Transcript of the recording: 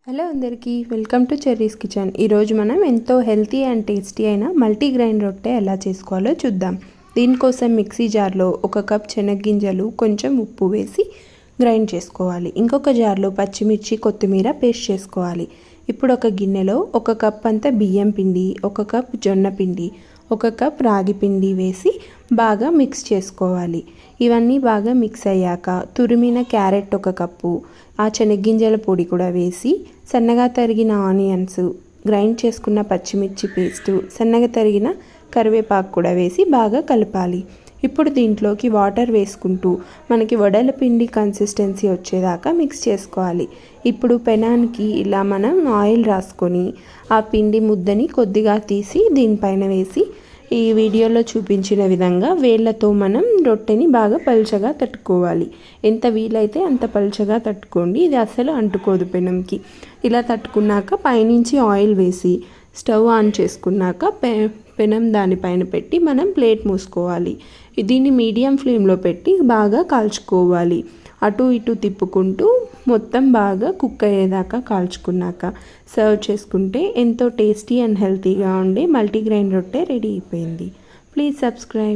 Hello అందరికీ welcome to cherries kitchen. ఈరోజు మనం ఎంతో హెల్తీ అండ్ టేస్టీ అయిన మల్టీగ్రెయిన్ రొట్టె ఎలా చేసుకోవాలో చూద్దాం. దీనికోసం మిక్సీ జార్లో 1 కప్ శనగగింజలు కొంచెం ఉప్పు వేసి గ్రైండ్ చేసుకోవాలి. ఇంకొక జార్లో పచ్చిమిర్చి కొత్తిమీర పేస్ట్ చేసుకోవాలి. ఇప్పుడు ఒక గిన్నెలో 1 కప్ అంత బియ్యం పిండి, 1 కప్ జొన్న పిండి, 1 కప్ రాగి పిండి వేసి బాగా మిక్స్ చేసుకోవాలి. ఇవన్నీ బాగా మిక్స్ అయ్యాక తురిమిన క్యారెట్ 1 కప్పు, ఆ శనగగింజల పొడి కూడా వేసి సన్నగా తరిగిన ఆనియన్స్, గ్రైండ్ చేసుకున్న పచ్చిమిర్చి పేస్టు, సన్నగా తరిగిన కరివేపాకు కూడా వేసి బాగా కలపాలి. ఇప్పుడు దీంట్లోకి వాటర్ వేసుకుంటూ మనకి వడల పిండి కన్సిస్టెన్సీ వచ్చేదాకా మిక్స్ చేసుకోవాలి. ఇప్పుడు పెనానికి ఇలా మనం ఆయిల్ రాసుకొని ఆ పిండి ముద్దని కొద్దిగా తీసి దీనిపైన వేసి ఈ వీడియోలో చూపించిన విధంగా వేళ్ళతో మనం రొట్టెని బాగా పల్చగా తట్టుకోవాలి. ఎంత వీలైతే అంత పల్చగా తట్టుకోండి, ఇది అసలు అంటుకోదు పెనంకి. ఇలా తట్టుకున్నాక పైనుంచి ఆయిల్ వేసి స్టవ్ ఆన్ చేసుకున్నాక పెనం దానిపైన పెట్టి మనం ప్లేట్ మూసుకోవాలి. దీన్ని మీడియం ఫ్లేమ్లో పెట్టి బాగా కాల్చుకోవాలి. అటు ఇటు తిప్పుకుంటూ మొత్తం బాగా కుక్ అయ్యేదాకా కాల్చుకున్నాక సర్వ్ చేసుకుంటే ఎంతో టేస్టీ అండ్ హెల్తీగా ఉండే మల్టీగ్రెయిన్ రొట్టె రెడీ అయిపోయింది. Please subscribe.